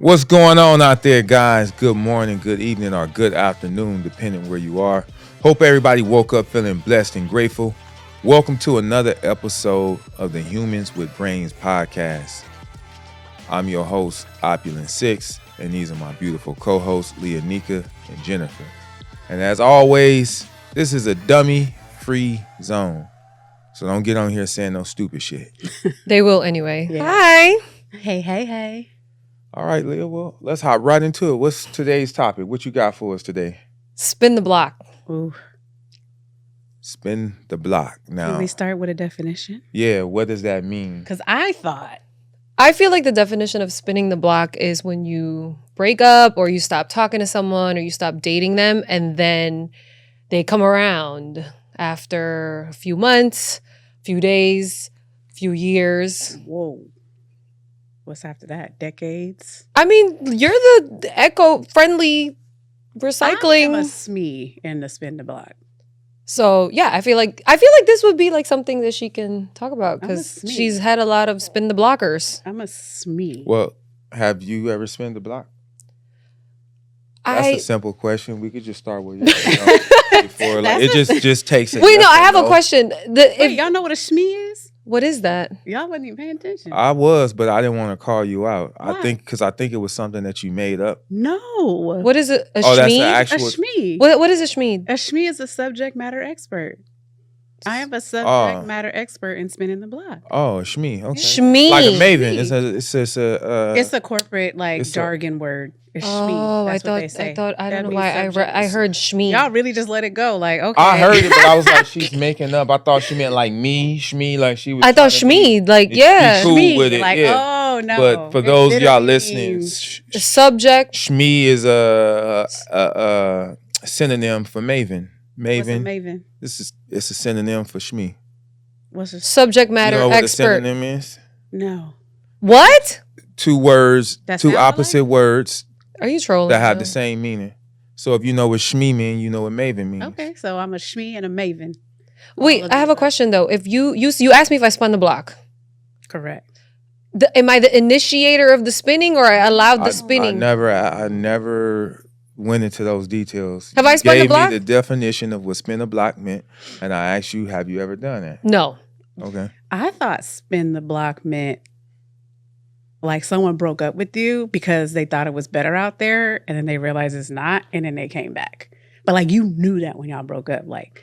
What's going on out there, guys? Good morning, good evening, or good afternoon, depending where you are. Hope everybody woke up feeling blessed and grateful. Welcome to another episode of the Humans with Brains podcast. I'm your host, Opulent Six, and these are my beautiful co-hosts, Leonika and Jennifer. And as always, this is a dummy-free zone. So don't get on here saying no stupid shit. They will anyway. Yeah. Hi. Hey. All right, Leah, well, let's hop right into it. What's today's topic? What you got for us today? Spin the block. Ooh. Spin the block. Now, Can we start with a definition? yeah, what does that mean? Because I feel like the definition of spinning the block is when you break up or you stop talking to someone or you stop dating them and then they come around after a few months, few days, few years. whoa. What's after that? Decades? I mean, you're the eco-friendly recycling. I am a SME in the spin the block. So yeah, I feel like this would be like something that she can talk about because I'm a SME. she's had a lot of spin the blockers. I'm a SME. Well, have you ever spun the block? That's a simple question. We could just start with you. Before, like, it just takes a Wait, yes no, I or have a no. question. Wait, y'all know what a SME is? What is that? Y'all wasn't even paying attention. I was, but I didn't want to call you out. Why? I think it was something that you made up. No. What is it? A Oh, that's shmee? the A actual. SME. What is a shmee? A SME is a subject matter expert. I am a subject Oh. matter expert in spinning the block. Oh, shmee. Okay. Shmee. Like a maven. Shmee. It's It's a corporate it's a- jargon word. It's Oh, SME. I That's what they say. thought I That don't know means why subject. I heard shmee. Y'all really just let it go. Like, okay. I heard it, but I was like, she's making up. I thought she meant like me, shmee, like she was. I thought trying to be- shmee, like be yeah, cool SME, with it, like, yeah. oh no. But for It those of y'all literally listening, means- the subject. shmee is a synonym for maven. What's a Maven. maven? It's a synonym for shmee. What's a Subject matter You know what a expert. synonym is? no? What? Two words, That two sound opposite words Are you trolling? that have the me? same meaning. So if you know what shmee means, you know what maven means. Okay, so I'm a shmee and a maven. Wait, All of I have the a question though. If you asked me if I spun the block, Correct. am I the initiator of the spinning or I allowed the I spinning? I never went into those details. Have I You spun the gave block? me the definition of what spin a block meant, and I asked you, have you ever done that? No. Okay. I thought spin the block meant like someone broke up with you because they thought it was better out there, and then they realized it's not, and then they came back. But like you knew that when y'all broke up, like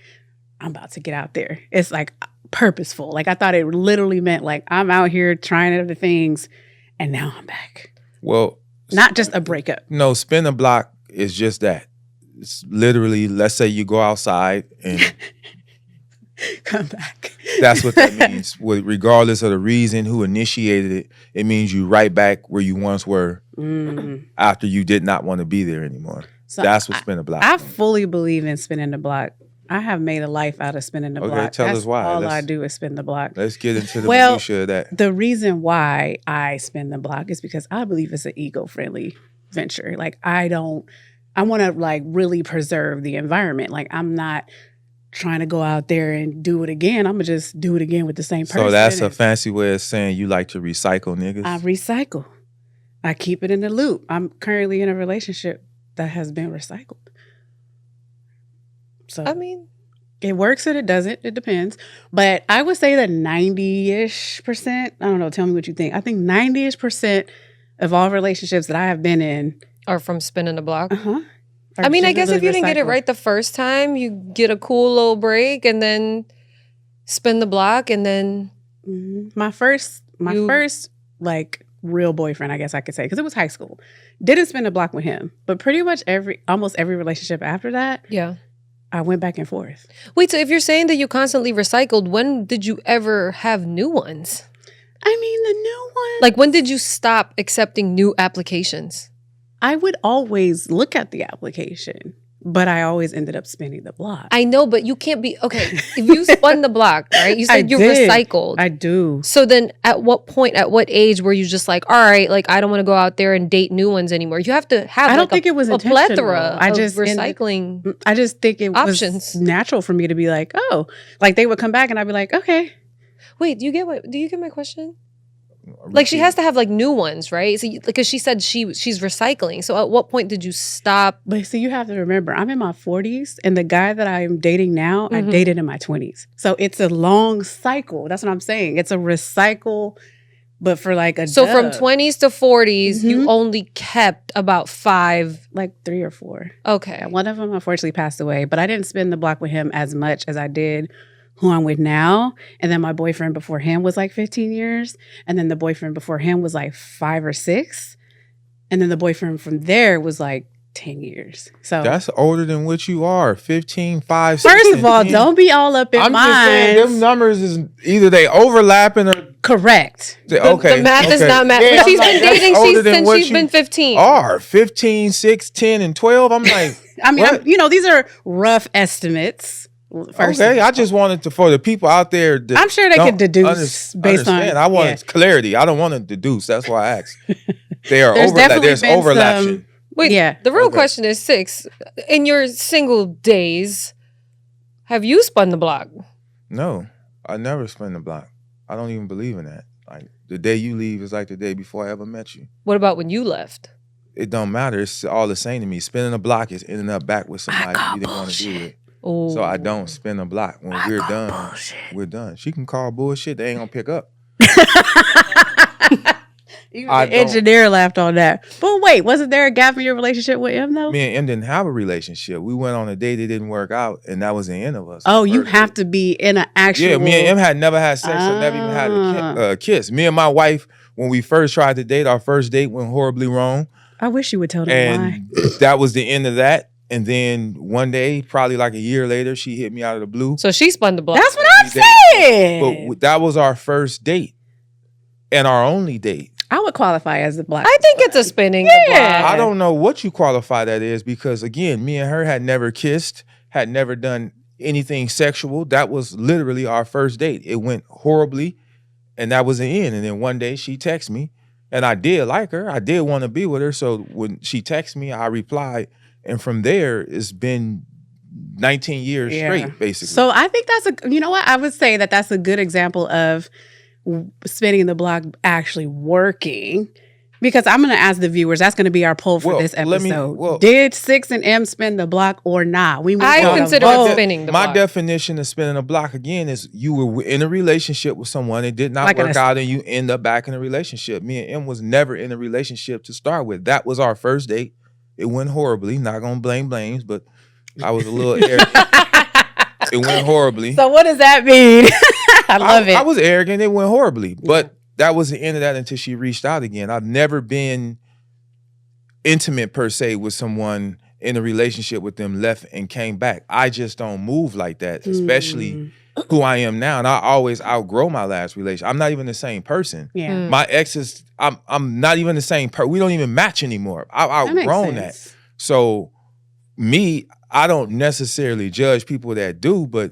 I'm about to get out there. It's like purposeful. Like I thought it literally meant like I'm out here trying other things, and now I'm back. Well, Not just a breakup. no, spin a block is just that. It's literally, let's say you go outside and Come back. that's what that means. Regardless of the reason who initiated it, it means you right back where you once were Mm. after you did not want to be there anymore. So That's what spin a block I means. fully believe in spinning the block. I have made a life out of spinning the Okay, block. tell That's us why. All Let's- I do is spin the block. Let's get into the Well, minutia of that. The reason why I spin the block is because I believe it's an eco-friendly venture. Like I want to like really preserve the environment. Like I'm not trying to go out there and do it again. I'm gonna just do it again with the same person. So that's a And fancy way of saying you like to recycle niggas. I recycle. I keep it in the loop. I'm currently in a relationship that has been recycled. So I mean, it works and it doesn't. It depends. But I would say that 90-ish%, I don't know, tell me what you think. I think 90-ish% of all relationships that I have been in, or from spinning the block. are I mean, I guess if you didn't get it recycled. right the first time, you get a cool little break and then spin the block and then Mhm. My first like real boyfriend, I guess I could say, because it was high school, didn't spin the block with him. But pretty much almost every relationship after that, yeah. I went back and forth. Wait, so if you're saying that you constantly recycled, when did you ever have new ones? I mean, the new one. Like when did you stop accepting new applications? I would always look at the application, but I always ended up spinning the block. I know, but you can't be okay. If you spun the block, right? You I said you did. recycled. I do. So then at what point, at what age were you just like, all right, like I don't want to go out there and date new ones anymore? You have to have I don't like think it was a intentional. plethora I of just ended- recycling. I just think it Options. was natural for me to be like, oh, like they would come back and I'd be like, okay. Wait, do you get my question? Like she has to have like new ones, right? So because she said she's recycling. So at what point did you stop? But see, you have to remember, I'm in my 40s, and the guy that I'm dating now, I dated in my 20s. So it's a long cycle. That's what I'm saying. It's a recycle, but for like a So from dub. 20s to 40s, you only kept about 5. Like 3 or 4. Okay. One of them unfortunately passed away, but I didn't spin the block with him as much as I did who I'm with now. And then my boyfriend before him was like 15 years. And then the boyfriend before him was like 5 or 6. And then the boyfriend from there was like 10 years. So that's older than what you are. 15, 5, 6. First of all, don't be all up in I'm mine. just saying, them numbers is either they overlapping or correct. okay. The math is okay. not math. Yeah, But she's I'm been like, dating that's older than since what she's you been 15. Are 15, 6, 10, and 12. I'm like, I mean, what? these are rough estimates. First Okay, I just wanted to, for the people out there, that I'm sure they don't could deduce based on. understand. I wanted clarity. I don't want to deduce. That's why I asked. They are There's definitely there's been overlapping. some- Wait, Yeah. the real Okay. question is 6. In your single days, have you spun the block? No, I never spin the block. I don't even believe in that. Like the day you leave is like the day before I ever met you. What about when you left? It don't matter. It's all the same to me. Spinning a block is ending up back with somebody you didn't want to be with. Oh. So I don't spin a block. When we're done, we're done. She can call bullshit. They ain't gonna pick up. Even I the don't- engineer laughed on that. But wait, wasn't there a gap in your relationship with him though? Me and M didn't have a relationship. We went on a date that didn't work out, and that was the end of us. Oh, you First have date. to be in an actual. Yeah, me and M had never had sex or never even had a kiss. Me and my wife, when we first tried to date, our first date went horribly wrong. I wish you would tell them why. And that was the end of that. And then one day, probably like a year later, she hit me out of the blue. So she spun the block. That's what I'm But saying. that was our first date and our only date. I would qualify as the black. I think it's a spinning the block. Yeah. I don't know what you qualify that is because, again, me and her had never kissed, had never done anything sexual. That was literally our first date. It went horribly, and that was the end. And then one day she texted me, and I did like her. I did want to be with her. So when she texted me, I replied. And from there, it's been 19 years straight, basically. So I think you know what? I would say that's a good example of spinning the block actually working. Because I'm going to ask the viewers, that's going to be our poll for this episode. Did 6 and M spin the block or not? I consider it spinning the block. My definition of spinning a block, again, is you were in a relationship with someone, it did not work out, and you end up back in a relationship. Me and M was never in a relationship to start with. That was our first date. It went horribly. Not going to blame blames, but I was a little arrogant. It went horribly. So what does that mean? I love it. I was arrogant. It went horribly. But that was the end of that until she reached out again. I've never been intimate per se with someone in a relationship with them, left and came back. I just don't move like that, especially who I am now. And I always outgrow my last relationship. I'm not even the same person. Yeah. My exes, I'm not even the same person. We don't even match anymore. I've outgrown that. So me, I don't necessarily judge people that do, but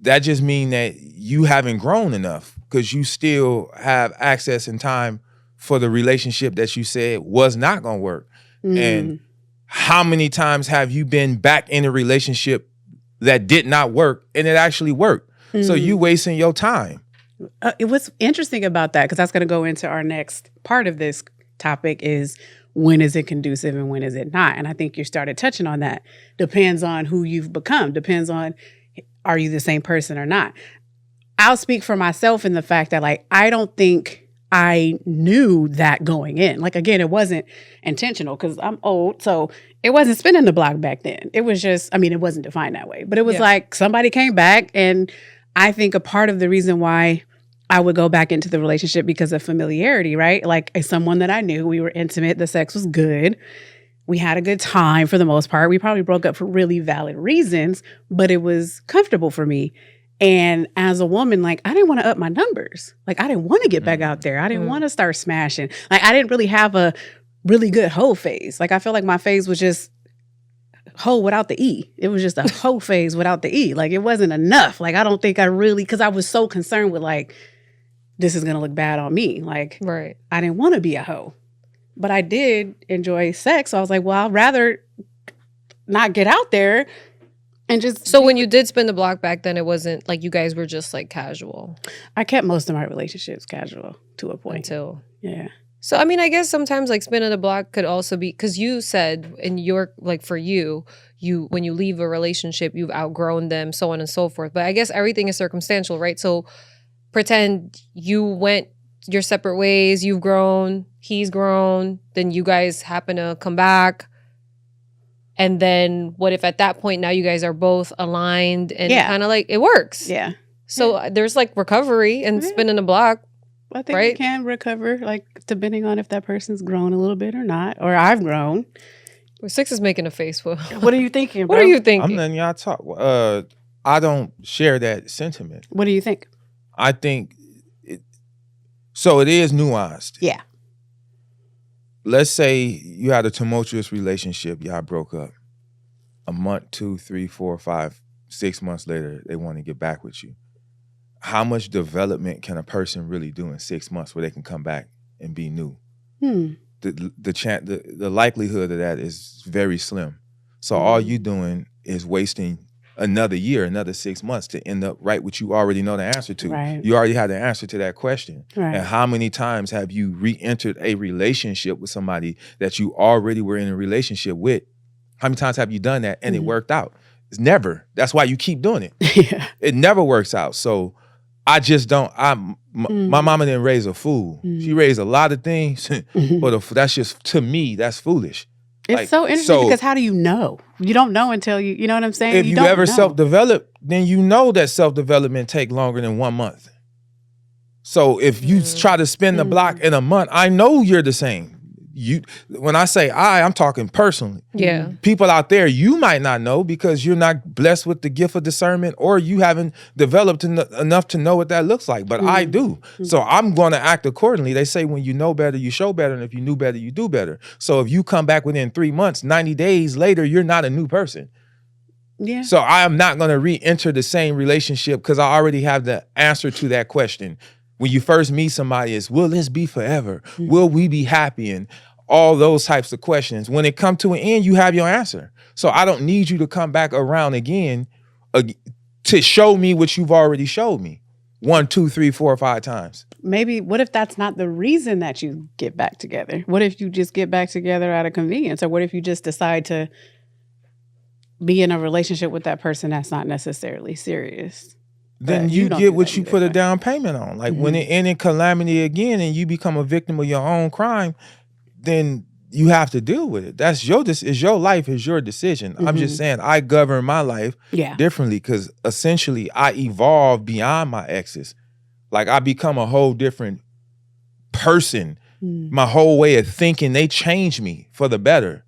that just means that you haven't grown enough because you still have access and time for the relationship that you said was not going to work. And how many times have you been back in a relationship that did not work and it actually worked? So you wasting your time. What's interesting about that, because that's going to go into our next part of this topic, is when is it conducive and when is it not? And I think you started touching on that. Depends on who you've become. Depends on, are you the same person or not? I'll speak for myself in the fact that, like, I don't think I knew that going in. Like, again, it wasn't intentional because I'm old. So it wasn't spinning the block back then. It was just, I mean, it wasn't defined that way. But it was like somebody came back. And I think a part of the reason why I would go back into the relationship because of familiarity, right? Like, as someone that I knew, we were intimate, the sex was good. We had a good time for the most part. We probably broke up for really valid reasons, but it was comfortable for me. And as a woman, like, I didn't want to up my numbers. Like, I didn't want to get back out there. I didn't want to start smashing. Like, I didn't really have a really good hoe phase. Like, I feel like my phase was just hoe without the E. It was just a hoe phase without the E. Like, it wasn't enough. Like, I don't think I really, because I was so concerned with, like, this is going to look bad on me. Like, Right. I didn't want to be a hoe. But I did enjoy sex. So I was like, well, I'd rather not get out there And just So when you did spin the block back then, it wasn't like you guys were just like casual I kept most of my relationships casual to a point. until. Yeah. So I mean, I guess sometimes like spinning the block could also be because you said in your like for you when you leave a relationship, you've outgrown them, so on and so forth. But I guess everything is circumstantial, right? So pretend you went your separate ways, you've grown, he's grown, then you guys happen to come back. And then what if at that point now you guys are both aligned and kind of like it works? Yeah. So there's like recovery and spinning the block. I think right? you can recover, like depending on if that person's grown a little bit or not, or I've grown. Well, Six is making a face. What What are you thinking, bro? are you thinking? I'm letting y'all talk. I don't share that sentiment. What do you think? I think so. It is nuanced. Yeah. Let's say you had a tumultuous relationship. Y'all broke up. A month, 2, 3, 4, 5, 6 months later, they want to get back with you. How much development can a person really do in 6 months where they can come back and be new? The likelihood of that is very slim. So all you doing is wasting another year, another 6 months to end up right what you already know the answer to. Right. You already had the answer to that question. Right. And how many times have you re-entered a relationship with somebody that you already were in a relationship with? How many times have you done that and it worked out? It's never. That's why you keep doing it. Yeah. It never works out. So I just don't. My mama didn't raise a fool. She raised a lot of things, but that's just, to me, that's foolish. It's Like, so interesting because how do you know? You don't know until you know what I'm saying? If you don't ever know. self-develop, then you know that self-development take longer than 1 month. So if you try to spin the block in a month, I know you're the same. When I say I'm talking personally. Yeah. People out there, you might not know because you're not blessed with the gift of discernment or you haven't developed enough to know what that looks like. But I do. So I'm going to act accordingly. They say when you know better, you show better. And if you knew better, you do better. So if you come back within 3 months, 90 days later, you're not a new person. Yeah. So I am not going to re-enter the same relationship because I already have the answer to that question. When you first meet somebody, it's, will this be forever? Will we be happy? And all those types of questions. When it comes to an end, you have your answer. So I don't need you to come back around again to show me what you've already showed me 1, 2, 3, 4, 5 times. Maybe, what if that's not the reason that you get back together? What if you just get back together out of convenience? Or what if you just decide to be in a relationship with that person that's not necessarily serious? Then you get what you put a down payment on. Like when it ended calamity again and you become a victim of your own crime, then you have to deal with it. That's it's your life, it's your decision. I'm just saying I govern my life differently because essentially I evolve beyond my exes. Like I become a whole different person. My whole way of thinking, they change me for the better.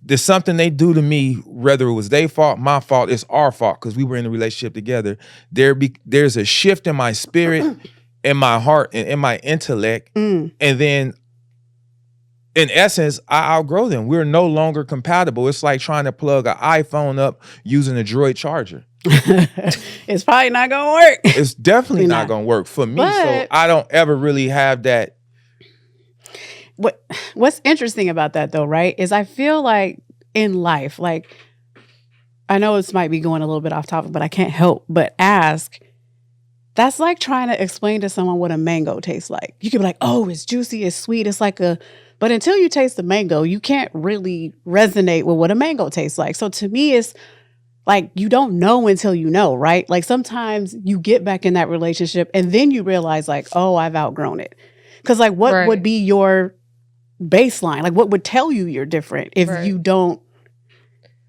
There's something they do to me, whether it was their fault, my fault, it's our fault because we were in a relationship together. There's a shift in my spirit, in my heart, and in my intellect. And then in essence, I outgrow them. We're no longer compatible. It's like trying to plug an iPhone up using a Droid charger. It's probably not going to work. It's definitely not going to work for me. So I don't ever really have that. What's interesting about that though, right, is I feel like in life, like I know this might be going a little bit off topic, but I can't help but ask, that's like trying to explain to someone what a mango tastes like. You can be like, oh, it's juicy, it's sweet, it's like but until you taste the mango, you can't really resonate with what a mango tastes like. So to me, it's like you don't know until you know, right? Like sometimes you get back in that relationship and then you realize like, oh, I've outgrown it. Because like what would be your baseline? Like what would tell you you're different if you don't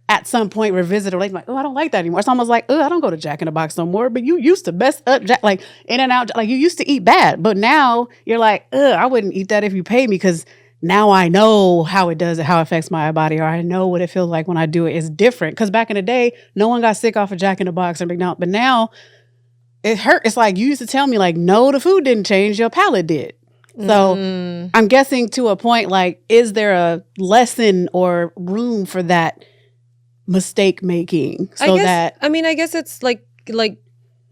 at some point revisit a relationship like, oh, I don't like that anymore. It's almost like, oh, I don't go to Jack in the Box no more, but you used to best up Jack, like in and out, like you used to eat bad, but now you're like, I wouldn't eat that if you paid me because now I know how it does it, how it affects my body, or I know what it feels like when I do it. It's different. Because back in the day, no one got sick off of Jack in the Box or McDonald's, but now it hurt. It's like you used to tell me like, no, the food didn't change, your palate did. So I'm guessing to a point, like, is there a lesson or room for that mistake making? So I guess it's like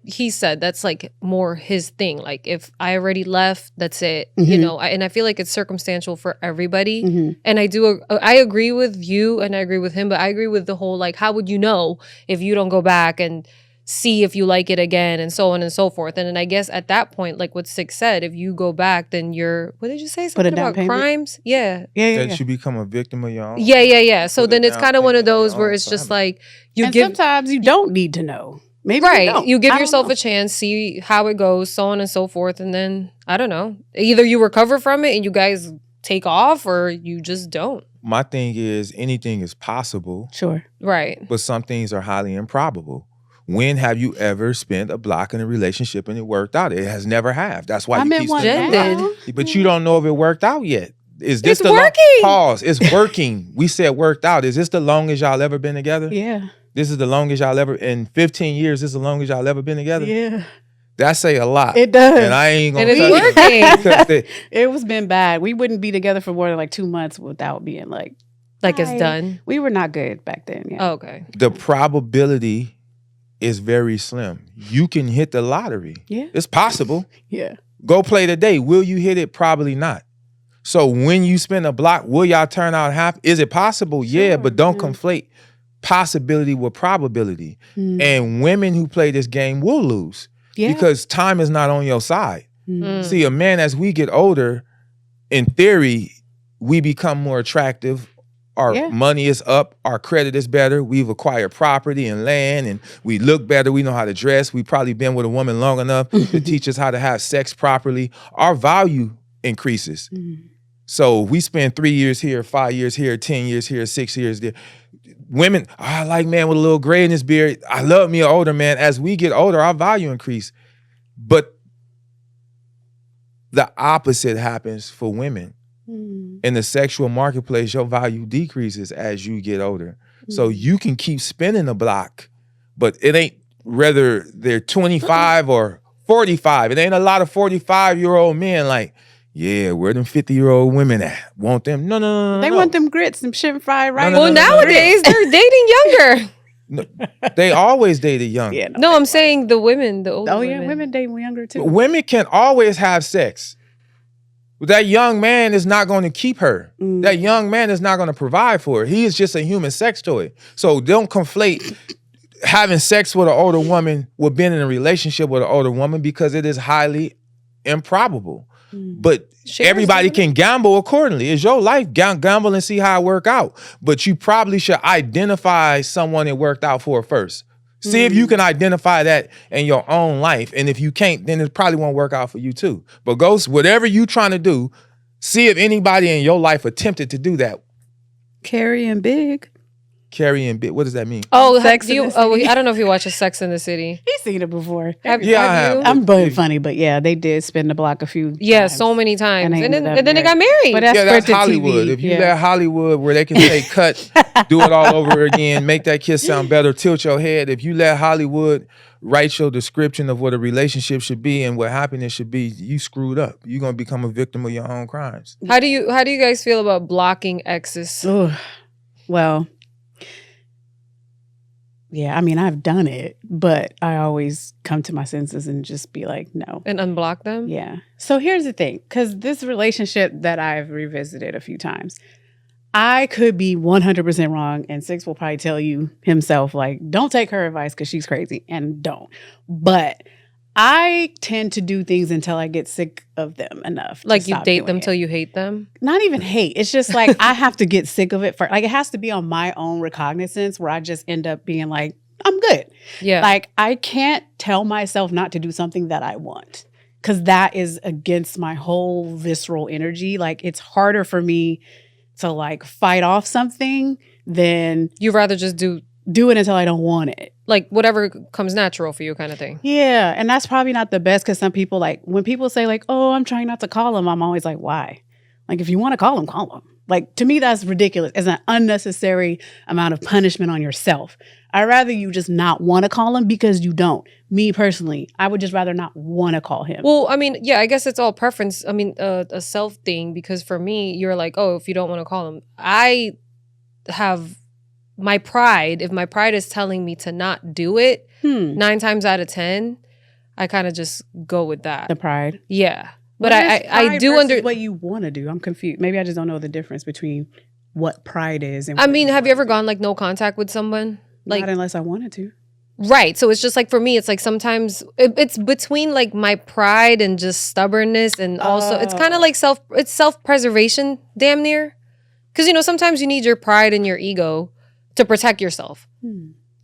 he said, that's like more his thing. Like if I already left, that's it. You know, and I feel like it's circumstantial for everybody. And I agree with you and I agree with him, but I agree with the whole, like, how would you know if you don't go back and see if you like it again and so on and so forth. And then I guess at that point, like what Six said, if you go back, then you're, what did you say? Something about crimes? Yeah. That you become a victim of your own. Yeah. So then it's kind of one of those where it's just like, sometimes you don't need to know. Maybe you give yourself a chance, see how it goes, so on and so forth, and then I don't know. Either you recover from it and you guys take off, or you just don't. My thing is, anything is possible. Sure. Right. But some things are highly improbable. When have you ever spent a block in a relationship and it worked out? It has never have. That's why you keep spending a block. But you don't know if it worked out yet. Is this working? Pause. It's working. We said worked out. Is this the longest y'all ever been together? Yeah. This is the longest y'all ever, in 15 years, this is the longest y'all ever been together? Yeah. That say a lot. It does. And I ain't going to working. It was been bad. We wouldn't be together for more than like 2 months without being like it's done. We were not good back then. Yeah. Oh, okay. The probability is very slim. You can hit the lottery. Yeah. It's possible. Yeah. Go play today. Will you hit it? Probably not. So when you spin a block, will y'all turn out happy? Is it possible? Sure, yeah, but don't conflate possibility with probability. And women who play this game will lose because time is not on your side. See, a man, as we get older, in theory, we become more attractive. Our money is up. Our credit is better. We've acquired property and land, and we look better. We know how to dress. We've probably been with a woman long enough to teach us how to have sex properly. Our value increases. So we spend 3 years here, 5 years here, 10 years here, 6 years there. Women, I like man with a little gray in his beard. I love me an older man. As we get older, our value increase. But the opposite happens for women. In the sexual marketplace, your value decreases as you get older. So you can keep spinning the block, but it ain't whether they're 25 or 45. It ain't a lot of 45-year-old men like, yeah, where them 50-year-old women at? Want them? No. They want them grits, them shrimp fried rice. Well, nowadays they're dating younger. No, they always dated young. Yeah, no, I'm saying the women, the older women. Women date younger too. Women can always have sex. That young man is not going to keep her. That young man is not going to provide for her. He is just a human sex toy. So don't conflate having sex with an older woman with being in a relationship with an older woman, because it is highly improbable. But everybody can gamble accordingly. It's your life. Gamble and see how it work out. But you probably should identify someone it worked out for first. See if you can identify that in your own life. And if you can't, then it probably won't work out for you too. But go, whatever you trying to do, see if anybody in your life attempted to do that. Carrying big. Carrying bit. What does that mean? Oh, I don't know if you watch Sex in the City. He's seen it before. Have you? I'm being funny, but yeah, they did spin the block a few times. So many times. And then they got married. But that's Hollywood. TV. If you let Hollywood, where they can take cut, do it all over again, make that kiss sound better, tilt your head. If you let Hollywood write your description of what a relationship should be and what happiness should be, you screwed up. You're gonna become a victim of your own crimes. How do you guys feel about blocking exes? Well, yeah, I mean, I've done it, but I always come to my senses and just be like, no. And unblock them? Yeah. So here's the thing, because this relationship that I've revisited a few times, I could be 100% wrong, and Six will probably tell you himself, like, don't take her advice because she's crazy, and don't. But I tend to do things until I get sick of them enough. Like you date them till you hate them? Not even hate. It's just like I have to get sick of it first. Like it has to be on my own recognizance where I just end up being like, I'm good. Yeah. Like I can't tell myself not to do something that I want, because that is against my whole visceral energy. Like it's harder for me to like fight off something than you'd rather just do it until I don't want it. Like whatever comes natural for you kind of thing. Yeah. And that's probably not the best, because some people, like when people say like, oh, I'm trying not to call him, I'm always like, why? Like if you want to call him, call him. Like to me, that's ridiculous. It's an unnecessary amount of punishment on yourself. I'd rather you just not want to call him because you don't. Me personally, I would just rather not want to call him. Well, I mean, yeah, I guess it's all preference. I mean, a self thing, because for me, you're like, oh, if you don't want to call him, I have my pride. If my pride is telling me to not do it, 9 times out of 10, I kind of just go with that. The pride. Yeah. But What is I pride do versus what you want to do. I'm confused. Maybe I just don't know the difference between what pride is and I what mean, you have you wanna ever do. gone like no contact with someone? Like, Not unless I wanted to. right. So it's just like for me, it's like sometimes it's between like my pride and just stubbornness, and also it's kind of like self-preservation, damn near. Because sometimes you need your pride and your ego to protect yourself.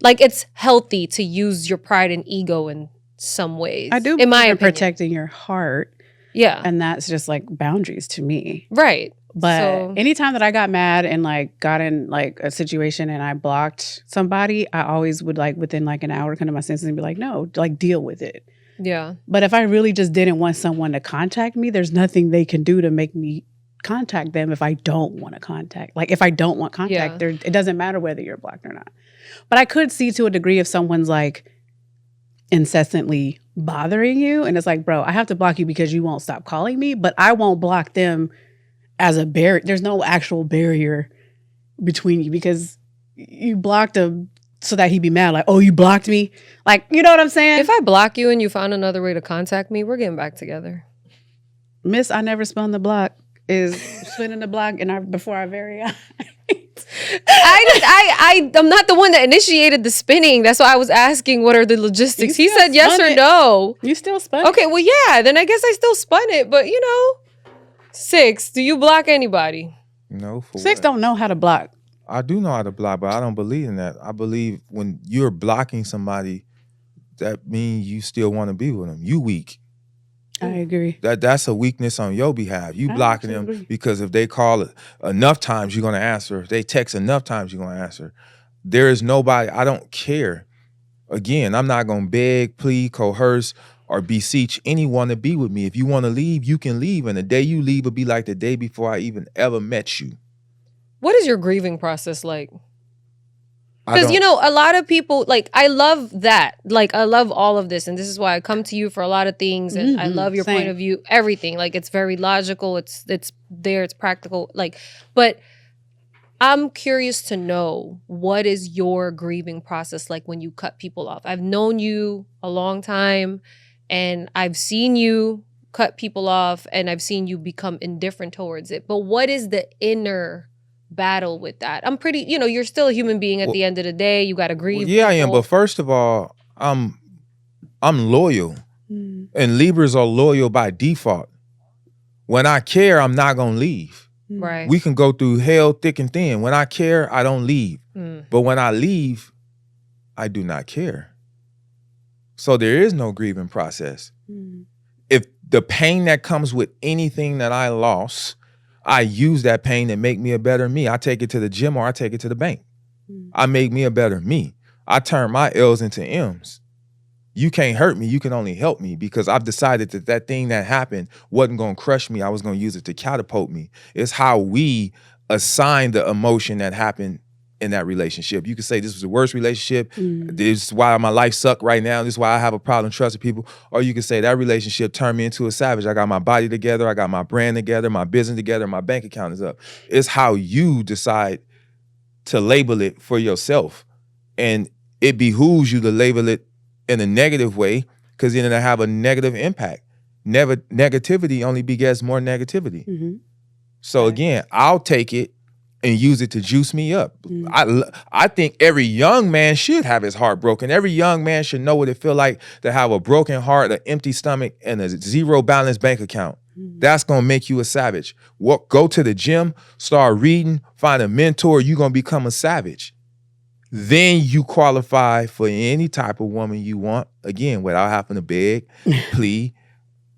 Like it's healthy to use your pride and ego in some ways. I do in my believe in opinion. protecting your heart. Yeah. And that's just like boundaries to me. Right. But So- anytime that I got mad and like got in like a situation and I blocked somebody, I always would like within like an hour come to my senses and be like, no, like deal with it. Yeah. But if I really just didn't want someone to contact me, there's nothing they can do to make me contact them if I don't want to contact. Like if I don't want contact, it doesn't matter whether you're blocked or not. But I could see to a degree if someone's like incessantly bothering you and it's like, bro, I have to block you because you won't stop calling me, but I won't block them as a barrier. There's no actual barrier between you because you blocked him so that he'd be mad, like, oh, you blocked me? Like, you know what I'm saying? If I block you and you found another way to contact me, we're getting back together. Miss, I never spun the block is spinning the block before our very eyes. I'm not the one that initiated the spinning. That's why I was asking what are the logistics. He still said yes spun or it. no. You still spun Okay, well, yeah, then I guess I still spun it. But 6, do you block anybody? No, for 6 what? don't know how to block. I do know how to block, but I don't believe in that. I believe when you're blocking somebody, that means you still want to be with them. You weak. I agree. That's a weakness on your behalf. You I blocking actually them agree. because if they call it enough times, you're gonna answer. If they text enough times, you're gonna answer. There is nobody. I don't care. Again, I'm not gonna beg, plead, coerce, or beseech anyone to be with me. If you want to leave, you can leave, and the day you leave will be like the day before I even ever met you. What is your grieving process like? I Because, don't- a lot of people, like, I love that. Like, I love all of this. And this is why I come to you for a lot of things. And I love your point same. of view, everything. Like, it's very logical. It's there. It's practical. Like, but I'm curious to know, what is your grieving process like when you cut people off? I've known you a long time, and I've seen you cut people off, and I've seen you become indifferent towards it. But what is the inner battle with that? I'm pretty, you're still a human being at the end of the day. You got to grieve. Well, yeah, I am. people. But first of all, I'm loyal, and Libras are loyal by default. When I care, I'm not gonna leave. Right. We can go through hell thick and thin. When I care, I don't leave. But when I leave, I do not care. So there is no grieving process. If the pain that comes with anything that I lost, I use that pain to make me a better me. I take it to the gym or I take it to the bank. I make me a better me. I turn my L's into M's. You can't hurt me. You can only help me because I've decided that thing that happened wasn't going to crush me. I was going to use it to catapult me. It's how we assign the emotion that happened in that relationship. You could say this was the worst relationship. This is why my life sucked right now. This is why I have a problem trusting people. Or you could say that relationship turned me into a savage. I got my body together. I got my brand together, my business together, my bank account is up. It's how you decide to label it for yourself. And it behooves you to label it in a negative way because then it'll have a negative impact. Negativity only begets more negativity. So again, I'll take it and use it to juice me up. I think every young man should have his heart broken. Every young man should know what it feel like to have a broken heart, an empty stomach, and a zero balance bank account. That's gonna make you a savage. Go to the gym, start reading, find a mentor, you're gonna become a savage. Then you qualify for any type of woman you want, again, without having to beg, plead,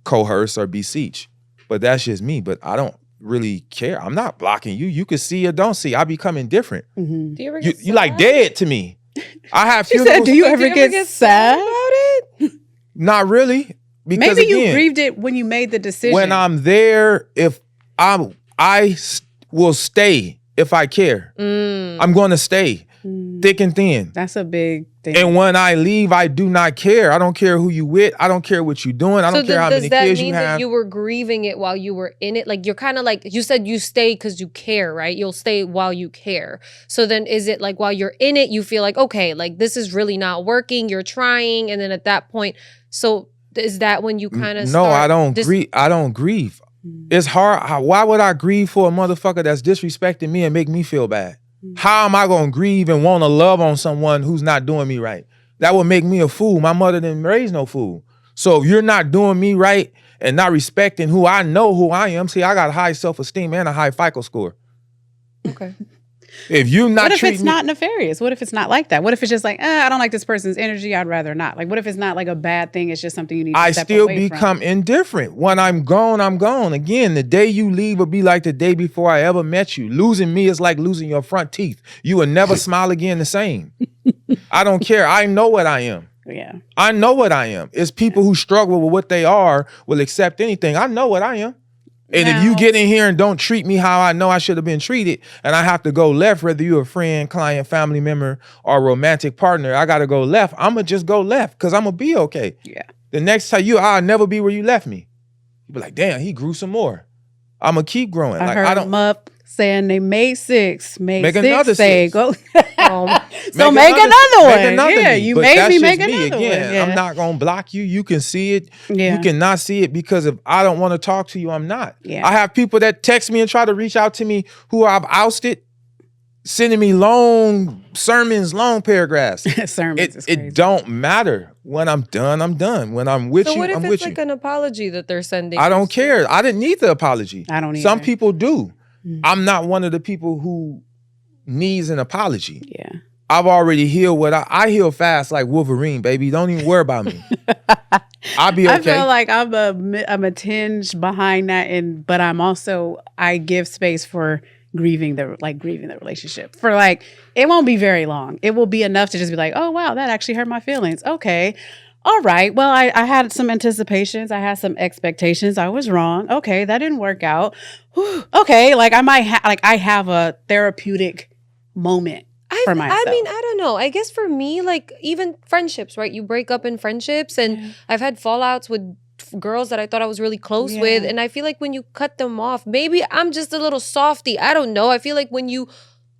coerce, or beseech. But that's just me. But I don't really care. I'm not blocking you. You can see or don't see. I become indifferent. Do you ever get You like sad? dead to me. I have She said, funerals. do you ever get sad? about it? Not really. Because Maybe you again, grieved it when you made the decision. when I'm there, if will stay if I care. I'm going to stay thick and thin. That's a big thing. And when I leave, I do not care. I don't care who you with. I don't care what you're doing. I don't care how many does that kids mean you that have. you were grieving it while you were in it? Like, you're kind of like, you said you stay because you care, right? You'll stay while you care. So then is it like while you're in it, you feel like, okay, like this is really not working, you're trying, and then at that point, so Is that when you kind of No, I don't grieve. I don't grieve. It's hard. Why would I grieve for a motherfucker that's disrespecting me and make me feel bad? How am I gonna grieve and want to love on someone who's not doing me right? That would make me a fool. My mother didn't raise no fool. So if you're not doing me right and not respecting who I know who I am, see, I got high self-esteem and a high FICO score. Okay. If you not what if treat it's me, not nefarious? What if it's not like that? What if it's just like, I don't like this person's energy, I'd rather not? Like, what if it's not like a bad thing? It's just something you need to I step still away become from? indifferent. When I'm gone, I'm gone. Again, the day you leave will be like the day before I ever met you. Losing me is like losing your front teeth. You will never smile again the same. I don't care. I know what I am. Yeah. I know what I am. It's people who struggle with what they are will accept anything. I know what I am. And if you get in here and don't treat me how I know I should have been treated, and I have to go left, whether you're a friend, client, family member, or romantic partner, I got to go left. I'm going to just go left because I'm going to be okay. Yeah. The next time I'll never be where you left me. You be like, damn, he grew some more. I'm going to keep growing. I heard him up saying they made 6. Make six, another say, 6. Go. So make another one. Make another Yeah, me. you But made that's me just make me another again. one. Yeah. I'm not going to block you. You can see it. Yeah. You cannot see it because if I don't want to talk to you, I'm not. Yeah. I have people that text me and try to reach out to me who I've ousted, sending me long sermons, long paragraphs. Sermons is crazy. It don't matter. When I'm done, I'm done. When I'm with So you, what if I'm it's with like you. an apology that they're sending? I don't care. I didn't need the apology. I don't Some either. people do. I'm not one of the people who needs an apology. Yeah. I've already healed what I heal fast like Wolverine, baby. Don't even worry about me. I'll be okay. I feel like I'm a tinge behind that, but I give space for grieving the relationship. For like, it won't be very long. It will be enough to just be like, oh wow, that actually hurt my feelings. Okay. All right. Well, I had some anticipations. I had some expectations. I was wrong. Okay. That didn't work out. Whew. Okay. Like I have a therapeutic moment for myself. I mean, I don't know. I guess for me, like even friendships, right? You break up in friendships, and I've had fallouts with girls that I thought I was really close with, and I feel like when you cut them off, maybe I'm just a little softy. I don't know. I feel like when you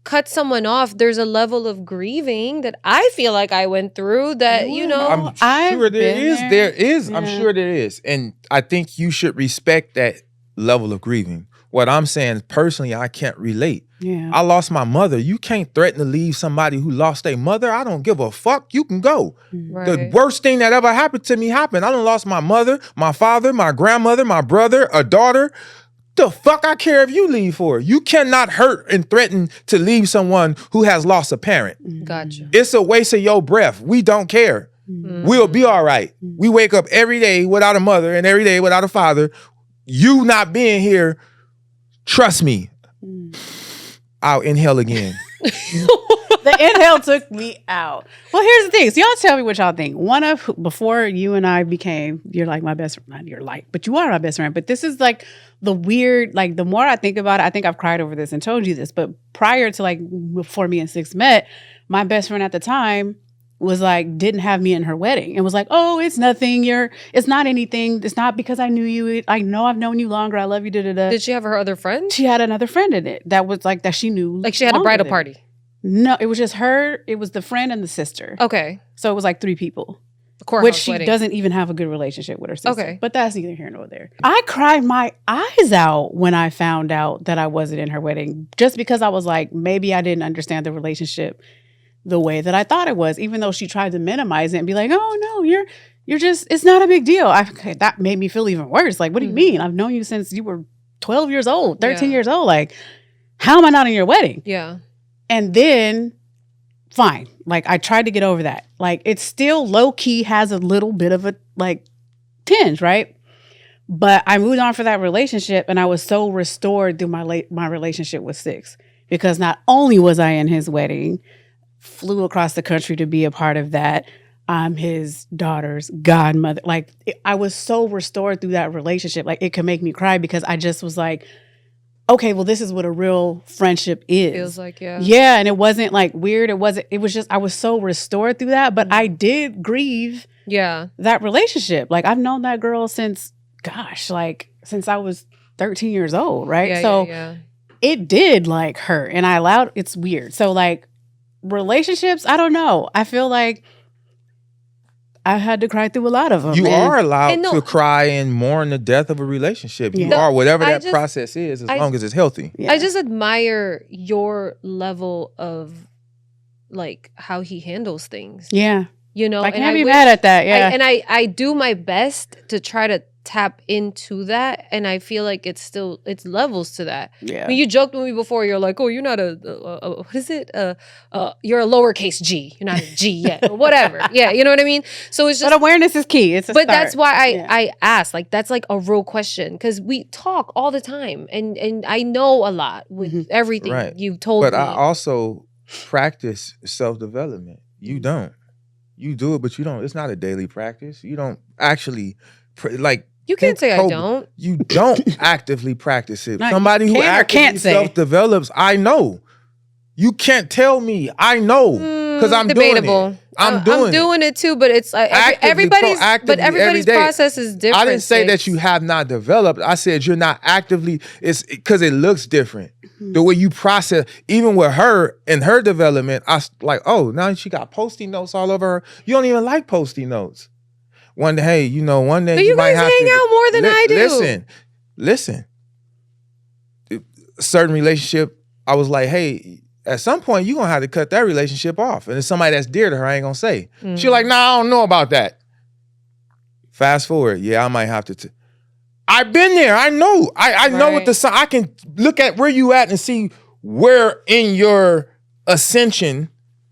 cut someone off, there's a level of grieving that I feel like I went through that, I'm sure there is. I'm sure there is. And I think you should respect that level of grieving. What I'm saying, personally, I can't relate. Yeah. I lost my mother. You can't threaten to leave somebody who lost their mother. I don't give a fuck. You can go. Right. The worst thing that ever happened to me happened. I done lost my mother, my father, my grandmother, my brother, a daughter. The fuck I care if you leave for? You cannot hurt and threaten to leave someone who has lost a parent. Gotcha. It's a waste of your breath. We don't care. We'll be all right. We wake up every day without a mother and every day without a father. You not being here, trust me. I'll inhale again. The inhale took me out. Well, here's the thing. So y'all tell me what y'all think. Before you and I became, you're like my best friend. Not you're like, but you are my best friend. But this is like the weird, like the more I think about it, I think I've cried over this and told you this. But prior to like before me and Six met, my best friend at the time was like, didn't have me in her wedding and was like, oh, it's nothing. It's not anything. It's not because I knew you. I know I've known you longer. I love you. Da-da-da. Did she have her other friend? She had another friend in it that was like, that she knew. Like she had a bridal party? No, it was just her. It was the friend and the sister. Okay. So it was like 3 people. Which she doesn't even have a good relationship with her sister. Okay. But that's neither here nor there. I cried my eyes out when I found out that I wasn't in her wedding. Just because I was like, maybe I didn't understand the relationship the way that I thought it was, even though she tried to minimize it and be like, oh no, you're just, it's not a big deal. That made me feel even worse. Like, what do you mean? I've known you since you were 12 years old, 13 years old. Like, how am I not in your wedding? Yeah. And then, fine. Like, I tried to get over that. Like, it still low-key has a little bit of a, like, tinge, right? But I moved on for that relationship, and I was so restored through my relationship with Six. Because not only was I in his wedding, flew across the country to be a part of that. I'm his daughter's godmother. Like, I was so restored through that relationship. Like, it could make me cry because I just was like, okay, well, this is what a real friendship is. Feels like, yeah. Yeah, and it wasn't like weird. It was just, I was so restored through that. But I did grieve that relationship. Like, I've known that girl since I was 13 years old, right? Yeah, it did like hurt. And it's weird. So like relationships, I don't know. I feel like I had to cry through a lot of them. You are allowed And no- to cry and mourn the death of a relationship. You Yeah. are, whatever I that just- process is, as I- long as it's healthy. Yeah. I just admire your level of like how he handles things. Yeah. You know, I and can't be wish- mad at that. Yeah. I do my best to try to tap into that, and I feel like it's levels to that. yeah. I mean, you joked with me before. You're like, "Oh, you're not a what is it? You're a lowercase G. You're not a G yet, or whatever." Yeah, you know what I mean. So it's just, But awareness is key. It's a but start. that's why Yeah. I asked. Like, that's like a real question because we talk all the time, and I know a lot with everything Right. you've told But me. I also practice self-development. You don't. You do it, but you don't. It's not a daily practice. You don't actually, like, you can't say I Kobe, don't. You don't actively practice it. No, you Somebody who can or actively can't say. self-develops, I know. You can't tell me. I know because I'm debatable. doing it. I'm doing it too, but it's Actively, everybody's. proactively, But every everybody's day. process is different. I didn't say that Sis. you have not developed. I said you're not actively. It's because it looks different. The way you process, even with her and her development, like, oh, now she got Post-it notes all over her. You don't even like Post-it notes. One day, hey, one day But you might guys have hang to, out more than I do. Listen. A certain relationship, I was like, hey, at some point you're gonna have to cut that relationship off. And it's somebody that's dear to her, I ain't gonna say. She's like, nah, I don't know about that. Fast forward, yeah, I might have to. I've been there. I know. I know what the I can look at where you at and see where in your ascension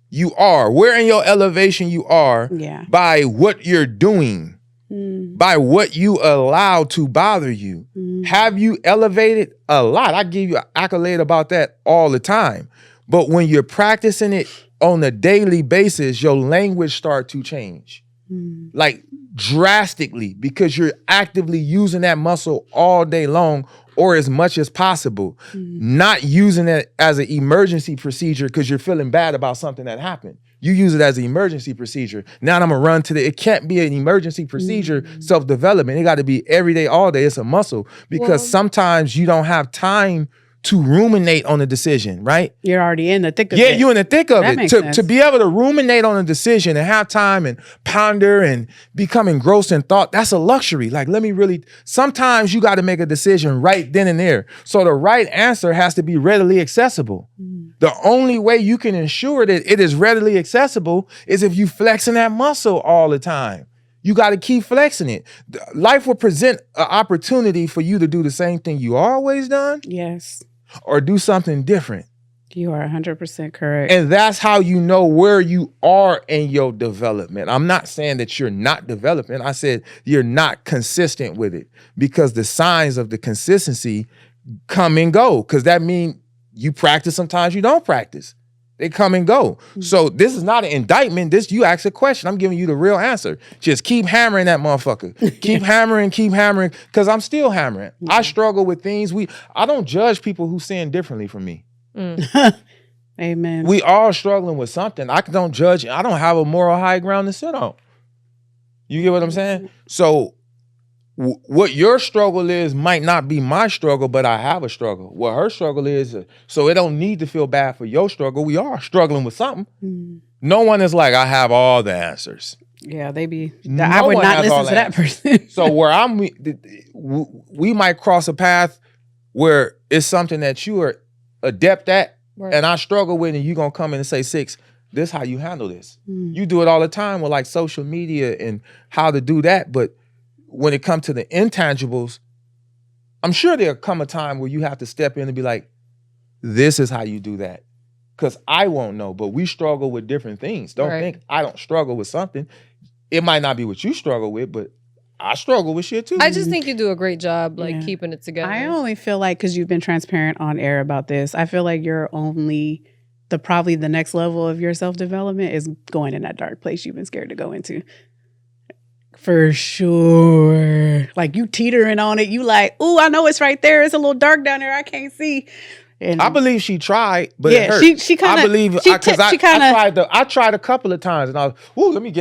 you are, where in your elevation you are by what you're doing, by what you allow to bother you. Have you elevated? A lot. I give you an accolade about that all the time. But when you're practicing it on a daily basis, your language start to change. Like drastically, because you're actively using that muscle all day long or as much as possible, not using it as an emergency procedure because you're feeling bad about something that happened. You use it as an emergency procedure. Now I'm gonna run to it can't be an emergency procedure, self-development. It got to be every day, all day. It's a muscle because sometimes you don't have time to ruminate on a decision, right? You're already in the thick of it. Yeah, you're in the thick of That it. makes To sense. be able to ruminate on a decision and have time and ponder and become engrossed in thought, that's a luxury. Like, sometimes you got to make a decision right then and there. So the right answer has to be readily accessible. The only way you can ensure that it is readily accessible is if you flexing that muscle all the time. You got to keep flexing it. Life will present an opportunity for you to do the same thing you always done. Yes. Or do something different. You are 100% correct. And that's how you know where you are in your development. I'm not saying that you're not developing. I said you're not consistent with it because the signs of the consistency come and go. Because that means you practice, sometimes you don't practice. They come and go. So this is not an indictment. You ask a question. I'm giving you the real answer. Just keep hammering that motherfucker. Keep hammering, because I'm still hammering. I struggle with things. I don't judge people who sin differently from me. Amen. We all struggling with something. I don't judge. I don't have a moral high ground to sit on. You get what I'm saying? So what your struggle is might not be my struggle, but I have a struggle. What her struggle is, so it don't need to feel bad for your struggle. We are struggling with something. No one is like, I have all the answers. Yeah, they be. No I would one not has all listen to that answers. person. So where we might cross a path where it's something that you are adept at, and I struggle with, and you gonna come in and say, Six, this how you handle this. You do it all the time with like social media and how to do that, but when it comes to the intangibles, I'm sure there'll come a time where you have to step in and be like, this is how you do that. Because I won't know, but we struggle with different things. Don't think I don't struggle with something. It might not be what you struggle with, but I struggle with shit too. I just think you do a great job, keeping it together. I only feel like, because you've been transparent on air about this, I feel like you're only probably the next level of your self-development is going in that dark place you've been scared to go into. For sure. Like you teetering on it. You like, ooh, I know it's right there. It's a little dark down there. I can't see. And I believe she tried, but it hurt. she kind of. I believe because I tried a couple of times, and I was, ooh, I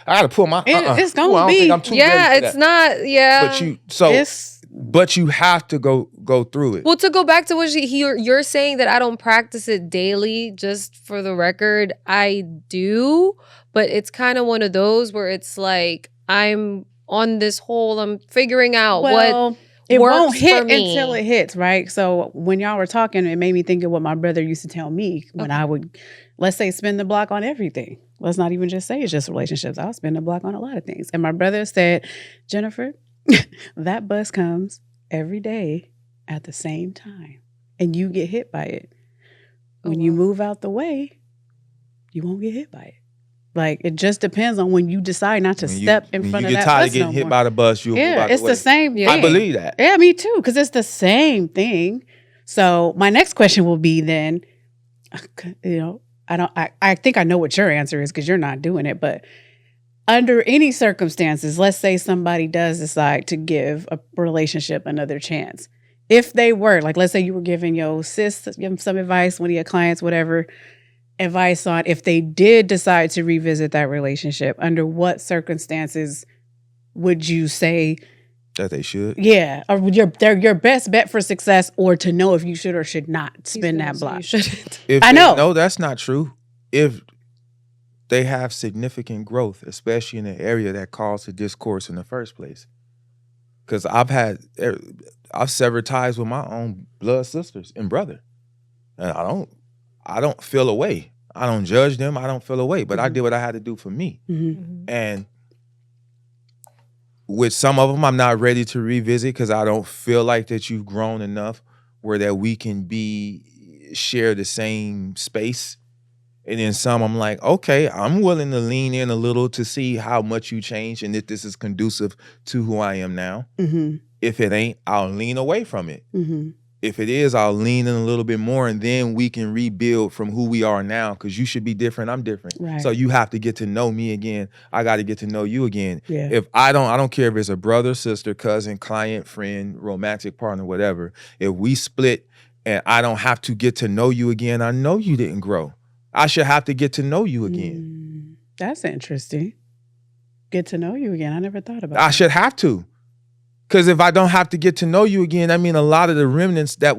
got to pull my. It's gonna I don't be. think I'm too ready for it's that. not. Yeah, But But you have to go through it. Well, to go back to what you're saying that I don't practice it daily, just for the record, I do. But it's kind of one of those where it's like I'm on this whole, I'm figuring out what it works won't hit for me until it hits, right? So when y'all were talking, it made me think of what my brother used to tell me when I would, let's say, spin the block on everything. Let's not even just say it's just relationships. I'll spin the block on a lot of things. And my brother said, Jennifer, that bus comes every day at the same time, and you get hit by it. When you move out the way, you won't get hit by it. Like, it just depends on when you decide not to step in front of that bus. You get tired of getting hit by the bus, you'll move out the way. It's the same thing. I believe that. Yeah, me too, because it's the same thing. So my next question will be then, I think I know what your answer is because you're not doing it, but under any circumstances, let's say somebody does decide to give a relationship another chance. If they were, like, let's say you were giving your sis some advice, one of your clients, whatever, advice on if they did decide to revisit that relationship, under what circumstances would you say that they should? Yeah, or they're your best bet for success, or to know if you should or should not spin that block. I know. No, that's not true. If they have significant growth, especially in an area that caused the discourse in the first place. Because I've severed ties with my own blood sisters and brother. And I don't feel away. I don't judge them. I don't feel away. But I did what I had to do for me. And with some of them, I'm not ready to revisit because I don't feel like that you've grown enough where that we can share the same space. And then some, I'm like, okay, I'm willing to lean in a little to see how much you change and if this is conducive to who I am now. If it ain't, I'll lean away from it. If it is, I'll lean in a little bit more, and then we can rebuild from who we are now, because you should be different, I'm different. Right. So you have to get to know me again. I got to get to know you again. Yeah. If I don't care if it's a brother, sister, cousin, client, friend, romantic partner, whatever. If we split and I don't have to get to know you again, I know you didn't grow. I should have to get to know you again. That's interesting. Get to know you again. I never thought about that. I should have to. Because if I don't have to get to know you again, I mean, a lot of the remnants that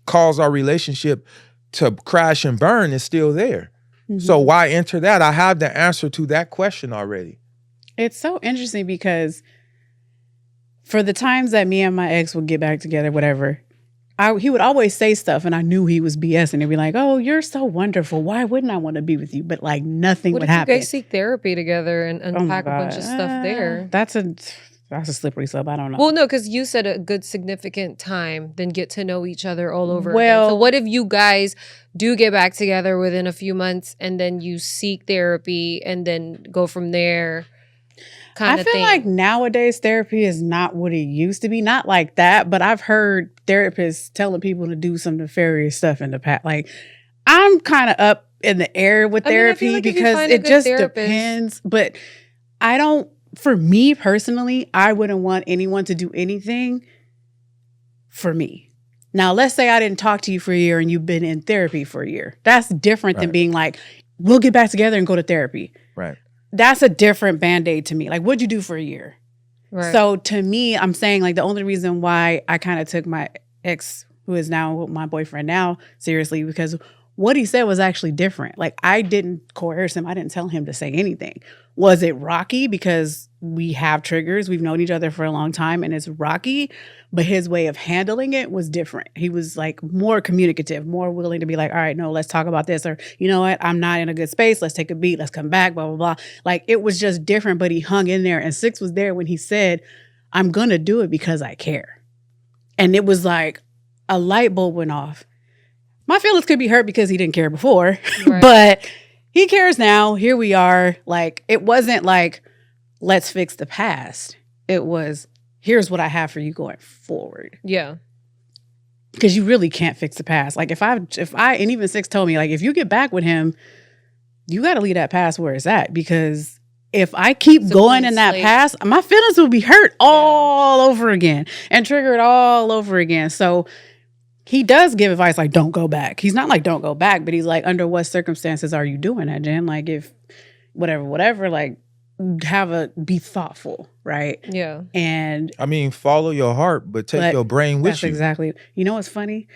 caused our relationship to crash and burn is still there. So why enter that? I have the answer to that question already. It's so interesting because for the times that me and my ex would get back together, whatever, he would always say stuff and I knew he was BS, and he'd be like, oh, you're so wonderful. Why wouldn't I want to be with you? But like nothing would happen. What if you guys seek therapy together and unpack a bunch of stuff there? That's a slippery slope. I don't know. Well, no, because you said a good significant time, then get to know each other all over again. So what if you guys do get back together within a few months and then you seek therapy and then go from there? I feel like nowadays therapy is not what it used to be. Not like that, but I've heard therapists telling people to do some nefarious stuff in the past. Like, I'm kind of up in the air with therapy because it just depends. But for me personally, I wouldn't want anyone to do anything for me. Now, let's say I didn't talk to you for a year and you've been in therapy for a year. That's different than being like, we'll get back together and go to therapy. Right. That's a different Band-Aid to me. Like, what'd you do for a year? Right. So to me, I'm saying like the only reason why I kind of took my ex, who is now my boyfriend now, seriously, because what he said was actually different. Like, I didn't coerce him. I didn't tell him to say anything. Was it rocky? Because we have triggers. We've known each other for a long time and it's rocky, but his way of handling it was different. He was like more communicative, more willing to be like, all right, no, let's talk about this. Or, you know what? I'm not in a good space. Let's take a beat. Let's come back, blah, blah, blah. Like, it was just different, but he hung in there. And Six was there when he said, I'm going to do it because I care. And it was like a light bulb went off. My feelings could be hurt because he didn't care before, but he cares now. Here we are. Like, it wasn't like, let's fix the past. It was, here's what I have for you going forward. Yeah. Because you really can't fix the past. Like, if I, and even Six told me, like, if you get back with him, you got to leave that past where it's at. Because if I keep going in that past, my feelings will be hurt all over again and triggered all over again. So he does give advice like, don't go back. He's not like, don't go back, but he's like, under what circumstances are you doing that, Jen? Like, if whatever, like, be thoughtful, right? Yeah. And I mean, follow your heart, but take your brain with that's you. exactly. You know what's funny?